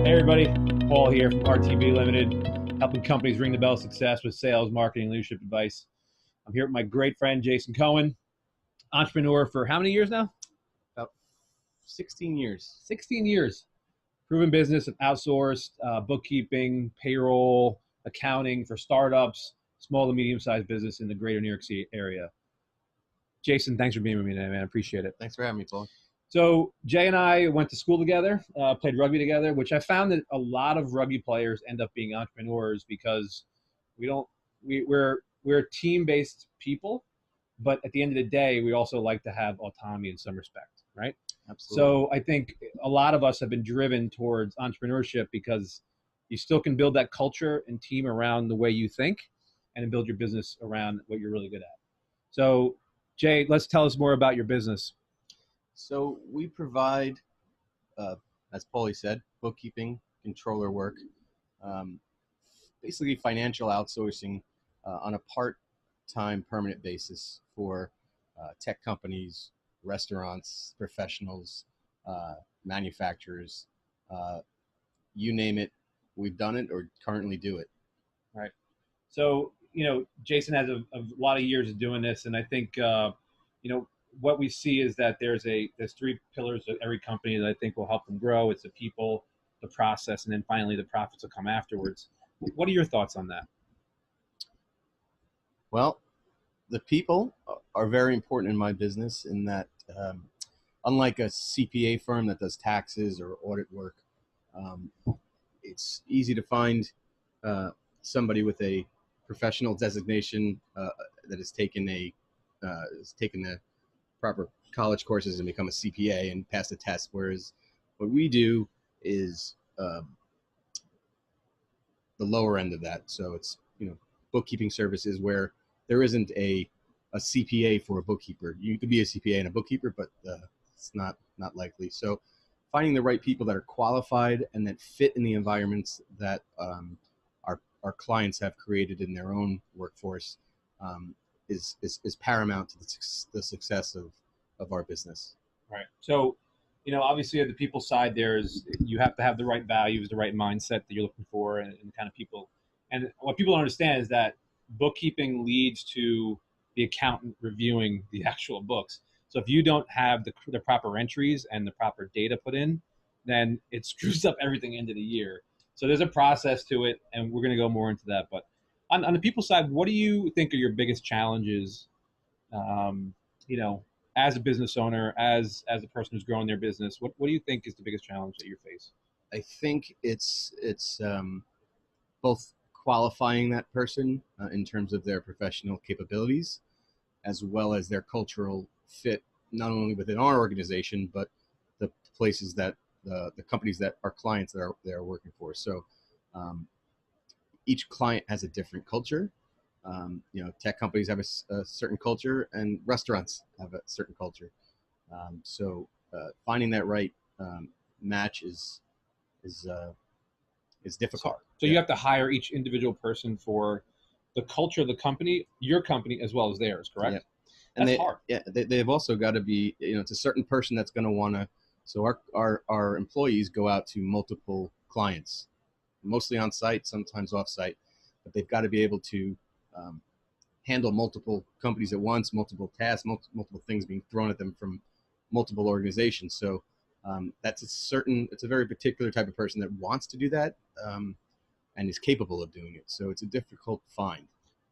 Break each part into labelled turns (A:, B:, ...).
A: Hey everybody, Paul here from RTB Limited, helping companies ring the bell of success with sales, marketing, leadership advice. I'm here with my great friend, Jason Cohen, entrepreneur for how many years now?
B: About 16 years.
A: 16 years. Proven business of outsourced bookkeeping, payroll, accounting for startups, small to medium-sized business in the greater New York City area. Jason, thanks for being with me today, man. I appreciate it.
B: Thanks for having me, Paul.
A: So Jay and I went to school together, played rugby together, which I found that a lot of rugby players end up being entrepreneurs because we're team-based people, but at the end of the day, we also like to have autonomy in some respect, right?
B: Absolutely.
A: So I think a lot of us have been driven towards entrepreneurship because you still can build that culture and team around the way you think and build your business around what you're really good at. So Jay, let's tell us more about your business.
B: So we provide, as Paulie said, bookkeeping, controller work, basically financial outsourcing on a part-time permanent basis for tech companies, restaurants, professionals, manufacturers, you name it, we've done it or currently do it.
A: Right. So, Jason has a lot of years of doing this, and I think, what we see is that there's three pillars of every company that I think will help them grow. It's the people, the process, and then finally the profits will come afterwards. What are your thoughts on that?
B: Well, the people are very important in my business in that, unlike a CPA firm that does taxes or audit work, it's easy to find somebody with a professional designation that has taken the proper college courses and become a CPA and pass the test. Whereas what we do is the lower end of that. So it's bookkeeping services where there isn't a CPA for a bookkeeper. You could be a CPA and a bookkeeper, but it's not likely. So finding the right people that are qualified and that fit in the environments that our clients have created in their own workforce is paramount to the success of our business.
A: Right. So, obviously at the people side, you have to have the right values, the right mindset that you're looking for, and the kind of people. And what people don't understand is that bookkeeping leads to the accountant reviewing the actual books. So if you don't have the proper entries and the proper data put in, then it screws up everything into the year. So there's a process to it, and we're going to go more into that. But on the people side, what do you think are your biggest challenges, as a business owner, as a person who's growing their business? What do you think is the biggest challenge that you face?
B: I think it's both qualifying that person in terms of their professional capabilities, as well as their cultural fit, not only within our organization, but the places that the companies that our clients that they're working for. So each client has a different culture. Tech companies have a certain culture, and restaurants have a certain culture. So finding that right match is difficult.
A: So you have to hire each individual person for the culture of the company, your company, as well as theirs, correct?
B: Yeah. And
A: that's hard.
B: Yeah, they've also got to be, it's a certain person that's going to want to. So our employees go out to multiple clients, mostly on site, sometimes off site, but they've got to be able to handle multiple companies at once, multiple tasks, multiple things being thrown at them from multiple organizations. So it's a very particular type of person that wants to do that and is capable of doing it. So it's a difficult find.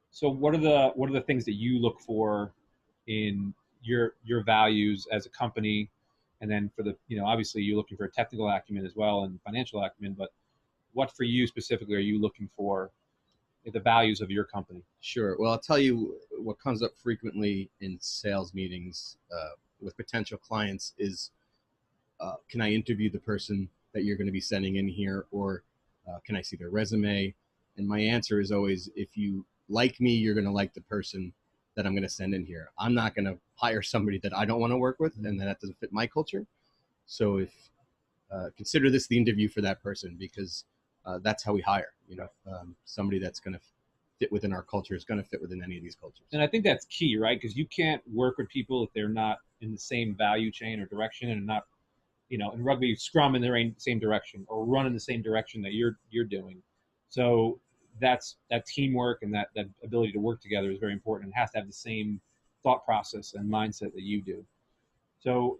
A: So what are the things that you look for in your values as a company? And then for obviously you're looking for a technical acumen as well and financial acumen, but what for you specifically are you looking for the values of your company?
B: Sure. Well, I'll tell you what comes up frequently in sales meetings with potential clients is, can I interview the person that you're going to be sending in here, or can I see their resume? And my answer is always, if you like me, you're going to like the person that I'm going to send in here. I'm not going to hire somebody that I don't want to work with and that doesn't fit my culture. So if consider this the interview for that person, because that's how we hire. Somebody that's going to fit within our culture is going to fit within any of these cultures.
A: And I think that's key, right? Because you can't work with people if they're not in the same value chain or direction and not in rugby, scrum in the same direction or run in the same direction that you're doing. So that teamwork and that ability to work together is very important. It has to have the same thought process and mindset that you do. So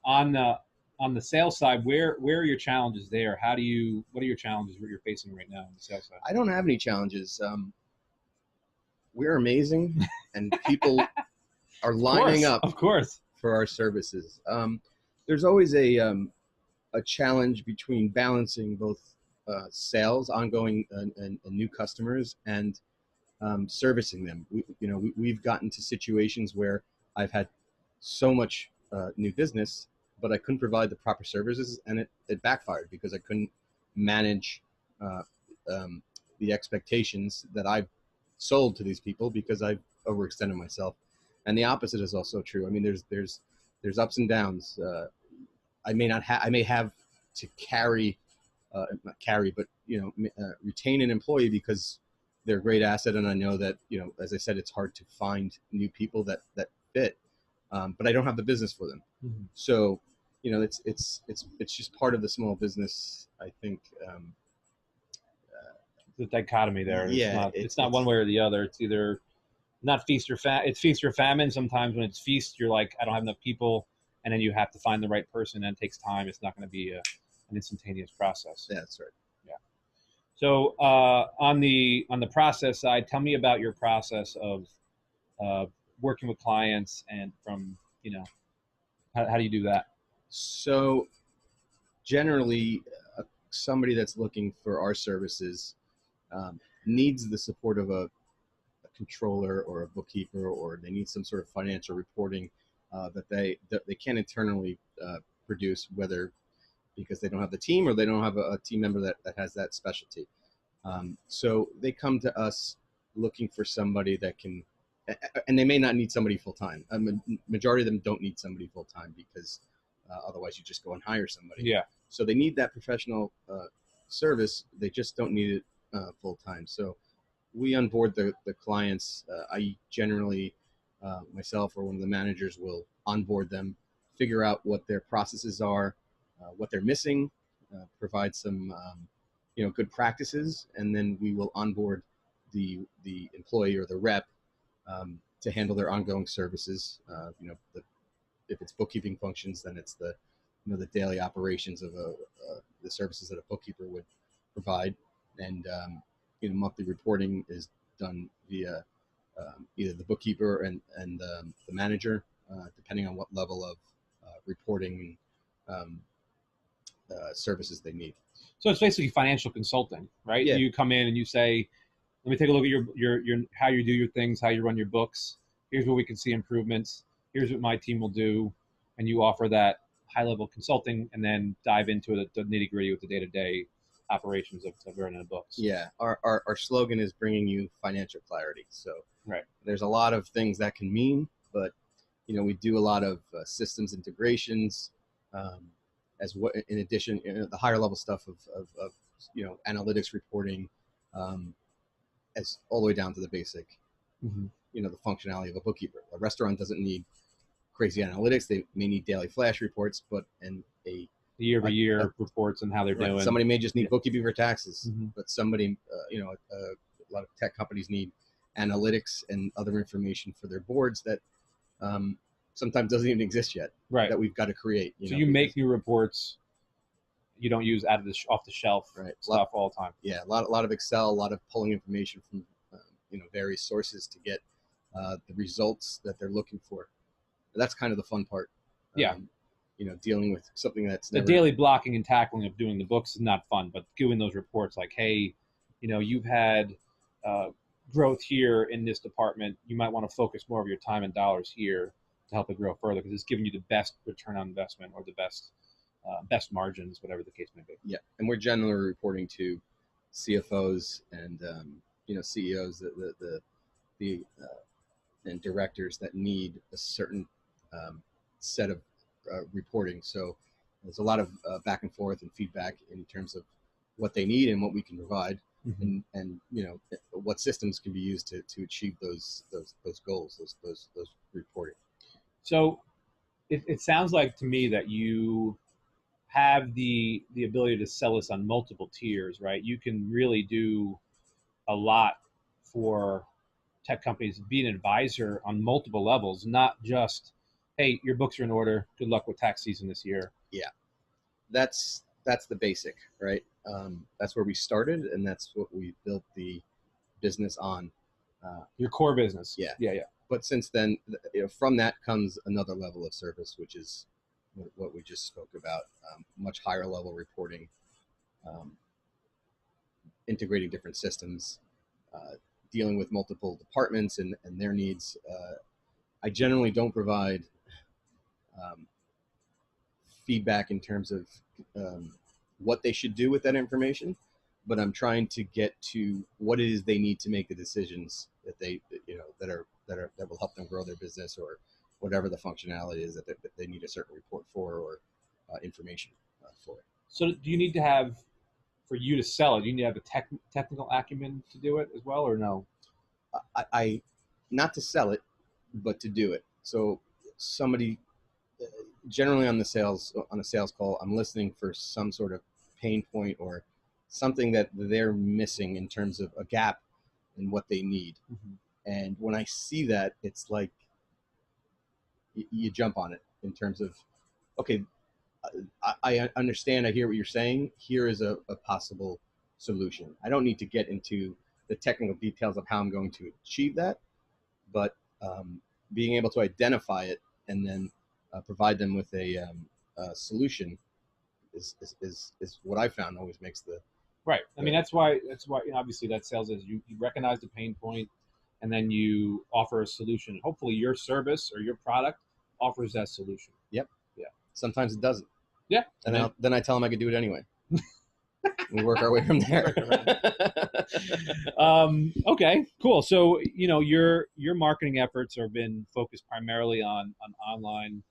A: on the sales side, where are your challenges there? What are your challenges that you're facing right now on the sales side?
B: I don't have any challenges. We're amazing, and people are lining up,
A: of course,
B: for our services. There's always a challenge between balancing both sales, ongoing and new customers, and servicing them. We've gotten to situations where I've had so much new business, but I couldn't provide the proper services, and it backfired because I couldn't manage uh, the expectations that I've sold to these people because I've overextended myself. And the opposite is also true. I mean, there's ups and downs. I may have to carry, not carry, but retain an employee because they're a great asset, and I know that as I said, it's hard to find new people that fit, but I don't have the business for them.
A: Mm-hmm.
B: So it's just part of the small business, I think.
A: The dichotomy there.
B: Yeah,
A: it's not one way or the other. It's either not feast or it's feast or famine. Sometimes when it's feast, you're like, I don't have enough people, and then you have to find the right person, and it takes time. It's not going to be an instantaneous process.
B: Yeah, that's right.
A: Yeah. So on the process side, tell me about your process of working with clients, and from how do you do that?
B: So generally, somebody that's looking for our services needs the support of a controller or a bookkeeper, or they need some sort of financial reporting that they can't internally produce, whether because they don't have the team or they don't have a team member that has that specialty. So they come to us looking for somebody that can, and they may not need somebody full time. Majority of them don't need somebody full time because otherwise you just go and hire somebody.
A: Yeah.
B: So they need that professional service. They just don't need it full time. So we onboard the clients. I generally, myself or one of the managers will onboard them, figure out what their processes are, what they're missing, provide some good practices, and then we will onboard the employee or the rep to handle their ongoing services. If it's bookkeeping functions, then it's the daily operations of the services that a bookkeeper would provide, and monthly reporting is done via either the bookkeeper and the manager, depending on what level of reporting services they need.
A: So it's basically financial consulting, right?
B: Yeah.
A: You come in and you say, let me take a look at your how you do your things, how you run your books. Here's where we can see improvements. Here's what my team will do, and you offer that high-level consulting, and then dive into the nitty-gritty with the day-to-day operations of running the books.
B: Yeah, our slogan is bringing you financial clarity. So
A: right,
B: there's a lot of things that can mean, but we do a lot of systems integrations, as what in addition, the higher level stuff of analytics reporting, as all the way down to the basic,
A: mm-hmm.
B: The functionality of a bookkeeper. A restaurant doesn't need crazy analytics. They may need daily flash reports, but the
A: year-over-year reports and how they're doing.
B: Somebody may just need bookkeeping for taxes,
A: mm-hmm.
B: but somebody, a lot of tech companies need analytics and other information for their boards that sometimes doesn't even exist yet.
A: Right.
B: That we've got to create.
A: So you make new reports. You don't use off the shelf stuff all the time.
B: Yeah, a lot of Excel, a lot of pulling information from various sources to get the results that they're looking for. That's kind of the fun part.
A: Yeah.
B: Dealing with something that's
A: the daily blocking and tackling of doing the books is not fun, but doing those reports like, hey, you've had growth here in this department. You might want to focus more of your time and dollars here to help it grow further, because it's giving you the best return on investment or the best margins, whatever the case may be.
B: Yeah, and we're generally reporting to CFOs and CEOs, and directors that need a certain set of reporting. So there's a lot of back and forth and feedback in terms of what they need and what we can provide, mm-hmm. and what systems can be used to achieve those goals, those reporting.
A: So it sounds like to me that you have the ability to sell this on multiple tiers, right? You can really do a lot for tech companies, be an advisor on multiple levels, not just, hey, your books are in order. Good luck with tax season this year.
B: Yeah, that's the basic, right? That's where we started, and that's what we built the business on.
A: Your core business.
B: Yeah.
A: Yeah.
B: But since then, from that comes another level of service, which is what we just spoke about, much higher level reporting, um, integrating different systems, dealing with multiple departments and their needs. I generally don't provide um, feedback in terms of what they should do with that information, but I'm trying to get to what it is they need to make the decisions that that will help them grow their business, or whatever the functionality is that they need a certain report for, or information for it.
A: So do you need to have, for you to sell it, do you need to have a technical acumen to do it as well, or no?
B: I not to sell it, but to do it. So somebody, generally on a sales call, I'm listening for some sort of pain point or something that they're missing in terms of a gap in what they need.
A: Mm-hmm.
B: And when I see that, it's like you jump on it in terms of, okay, I understand, I hear what you're saying. Here is a possible solution. I don't need to get into the technical details of how I'm going to achieve that, but being able to identify it and then provide them with a solution is what I found always makes the
A: right. I mean, that's why obviously that sales is you recognize the pain point, and then you offer a solution. Hopefully, your service or your product offers that solution.
B: Yep.
A: Yeah.
B: Sometimes it doesn't.
A: Yeah.
B: And then I tell them I could do it anyway. We work our way from there.
A: Okay, cool. So your marketing efforts have been focused primarily on online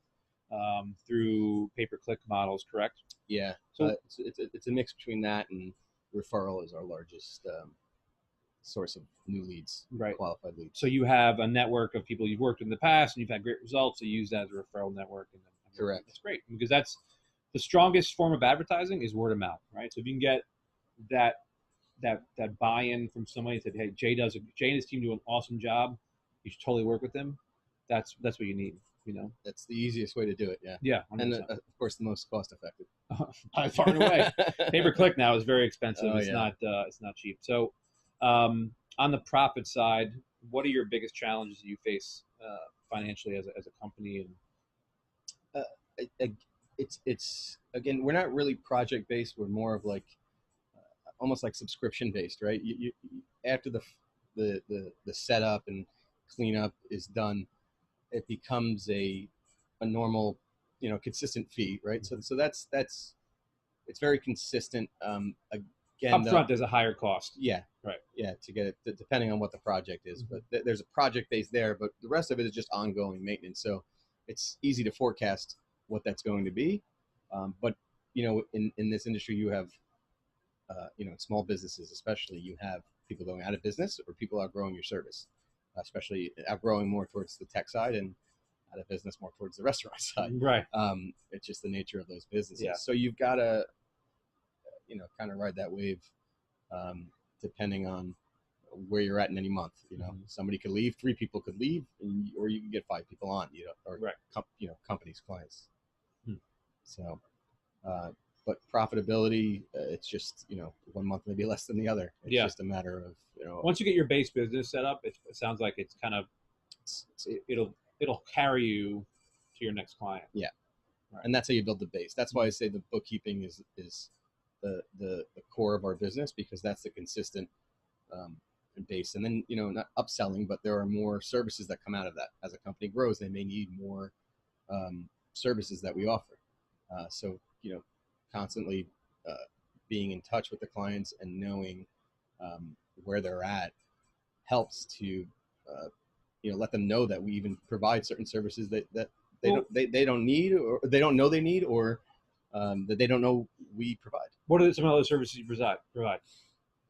A: through pay-per-click models, correct?
B: Yeah. So it's a mix between that and referral is our largest source of new leads,
A: right?
B: Qualified leads.
A: So you have a network of people you've worked with in the past, and you've had great results. So you use that as a referral network. And
B: correct.
A: That's great, because that's the strongest form of advertising is word of mouth, right? So if you can get that buy-in from somebody that said, hey, Jay and his team do an awesome job, you should totally work with them. That's what you need.
B: That's the easiest way to do it. Yeah.
A: Yeah. 100%.
B: And of course the most cost effective.
A: By far and away. Pay-per-click now is very expensive.
B: Oh,
A: it's
B: yeah.
A: not cheap. So on the profit side, what are your biggest challenges that you face financially as a company?
B: And it's again, we're not really project based. We're more of like almost like subscription based, right? You after the setup and cleanup is done, it becomes a normal, consistent fee, right? So that's it's very consistent. Again,
A: upfront, there's a higher cost.
B: Yeah,
A: right.
B: Yeah, to get it, depending on what the project is, mm-hmm. But there's a project base there, but the rest of it is just ongoing maintenance. So it's easy to forecast what that's going to be. But in this industry, you have small businesses, especially, you have people going out of business or people outgrowing your service, especially outgrowing more towards the tech side and out of business more towards the restaurant side.
A: Right.
B: It's just the nature of those businesses.
A: Yeah.
B: So you've got to, kind of ride that wave, depending on where you're at in any month.
A: Mm-hmm.
B: Somebody could leave, 3 people could leave, or you can get 5 people on, or
A: right.
B: Companies, clients. So, but profitability, it's just, 1 month maybe less than the other. It's just a matter of,
A: once you get your base business set up, it sounds like it's kind of, it'll carry you to your next client.
B: Yeah.
A: Right.
B: And that's how you build the base. That's why I say the bookkeeping is the core of our business, because that's the consistent base. And then, not upselling, but there are more services that come out of that. As a company grows, they may need more services that we offer. So, constantly being in touch with the clients and knowing where they're at helps to, let them know that we even provide certain services that they don't need, or they don't know they need, or that they don't know we provide.
A: What are some of those services you provide?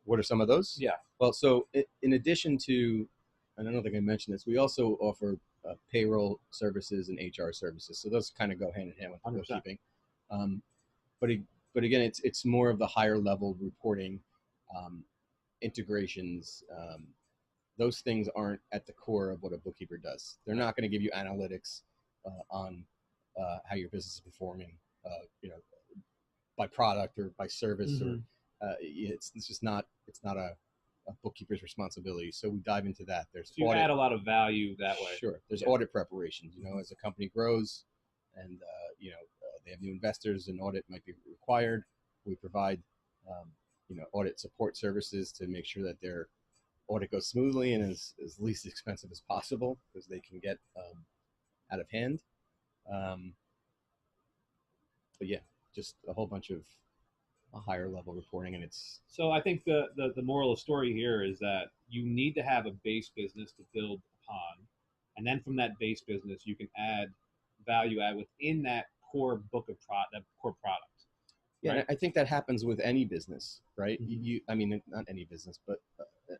B: What are some of those?
A: Yeah.
B: Well, so in addition to, and I don't think I mentioned this, we also offer payroll services and HR services. So those kind of go hand in hand with the bookkeeping. but but again, it's more of the higher level reporting, integrations. Those things aren't at the core of what a bookkeeper does. They're not going to give you analytics on how your business is performing, you know, by product or by service,
A: Mm-hmm.
B: or it's just not, it's not a bookkeeper's responsibility. So we dive into that. There's
A: So you
B: audit.
A: add a lot of value that way.
B: Sure. There's
A: Yeah.
B: audit preparations. You know, as a company grows, and you know, they have new investors, and audit might be required. We provide you know, audit support services to make sure that their audit goes smoothly and as least expensive as possible, because they can get out of hand. But yeah, just a whole bunch of a higher level reporting, and it's
A: So I think the moral of the story here is that you need to have a base business to build upon, and then from that base business you can add value add within that core book of that core product.
B: yeah.
A: Right?
B: I think that happens with any business, right?
A: Mm-hmm.
B: I mean, not any business, but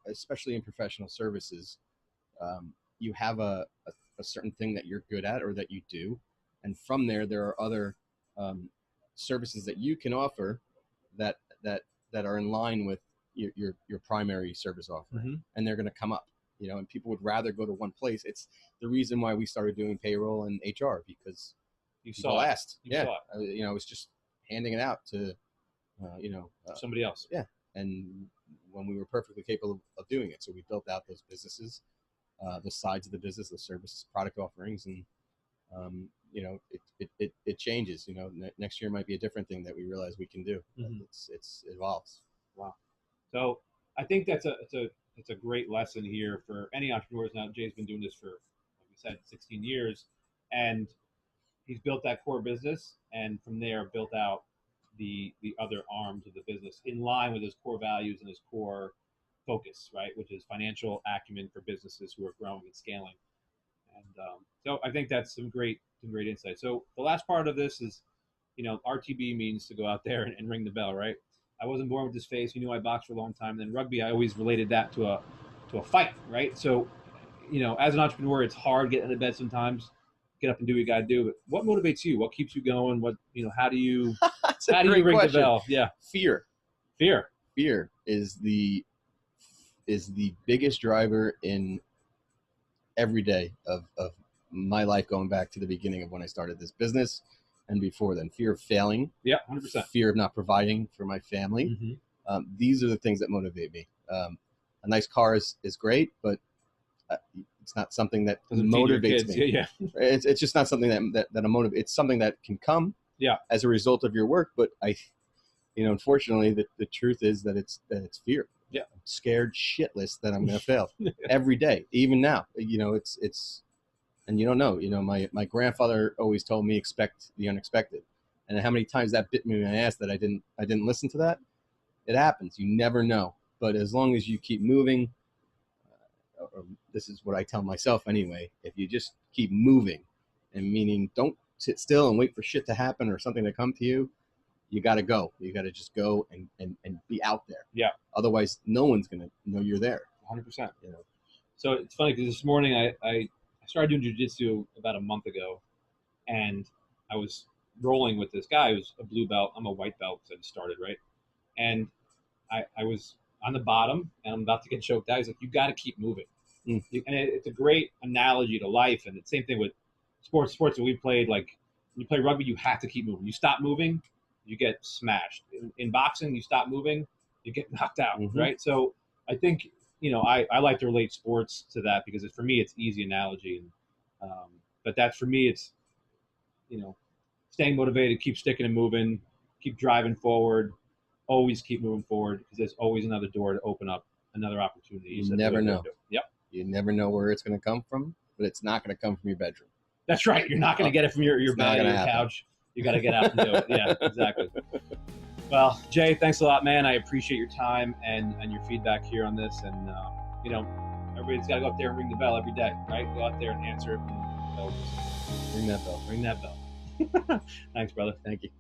B: especially in professional services, you have a certain thing that you're good at or that you do, and from there are other services that you can offer that that are in line with your primary service offering,
A: Mm-hmm.
B: and they're going to come up, you know, and people would rather go to one place. It's the reason why we started doing payroll and HR, because
A: You
B: people
A: saw it.
B: asked.
A: You
B: Yeah,
A: saw it.
B: you know, it was just handing it out to you know,
A: Somebody else.
B: yeah, and when we were perfectly capable of doing it, so we built out those businesses, the sides of the business, the services, product offerings, and you know, it changes. You know, next year might be a different thing that we realize we can do.
A: Mm-hmm.
B: It evolves.
A: Wow. So I think it's a great lesson here for any entrepreneurs. Now Jay's been doing this for, like we said, 16 years, and he's built that core business, and from there built out the other arms of the business in line with his core values and his core focus, right, which is financial acumen for businesses who are growing and scaling. And so I think that's some great insight. So the last part of this is, you know, RTB means to go out there and ring the bell, right? I wasn't born with this face. You knew I boxed for a long time. And then rugby, I always related that to a fight, right? So, you know, as an entrepreneur, it's hard getting into bed sometimes. Get up and do what you got to do. But what motivates you? What keeps you going? What, you know? How do you ring
B: question.
A: the bell? Yeah,
B: Fear is the biggest driver in every day of my life, going back to the beginning of when I started this business and before then. Fear of failing.
A: Yeah, 100%.
B: Fear of not providing for my family.
A: Mm-hmm.
B: These are the things that motivate me. A nice car is great, but it's not something that motivates me.
A: Yeah.
B: It's just not something that a motive. It's something that can come as a result of your work. But you know, unfortunately, the truth is that it's fear.
A: Yeah.
B: I'm scared shitless that I'm going to fail every day, even now. You know, it's and you don't know. You know, my grandfather always told me, expect the unexpected. And how many times that bit me in the ass that I didn't listen to that. It happens. You never know. But as long as you keep moving, or this is what I tell myself anyway, if you just keep moving, and meaning don't sit still and wait for shit to happen or something to come to you, you got to go. You got to just go and be out there.
A: Yeah.
B: Otherwise, no one's going to know you're there.
A: 100%.
B: You know.
A: So it's funny because this morning I started doing jiu-jitsu about a month ago, and I was rolling with this guy who's a blue belt. I'm a white belt because I just started, right? And I was on the bottom, and I'm about to get choked out. He's like, you got to keep moving. And it's a great analogy to life, and the same thing with sports that we played. Like, when you play rugby, you have to keep moving. You stop moving, you get smashed. In boxing, you stop moving, you get knocked out, right? So I think, you know, I like to relate sports to that because for me, it's easy analogy. And, but that's, for me, it's, you know, staying motivated, keep sticking and moving, keep driving forward, always keep moving forward, because there's always another door to open up, another opportunity.
B: You never know.
A: Yep.
B: You never know where it's going to come from, but it's not going to come from your bedroom.
A: That's right. You're not going to get it from your bed or your couch. You got to get out and do it. Yeah, exactly. Well, Jay, thanks a lot, man. I appreciate your time and your feedback here on this. And, you know, everybody's got to go out there and ring the bell every day, right? Go out there and answer it. And
B: Ring that bell.
A: Ring that bell. Thanks, brother.
B: Thank you.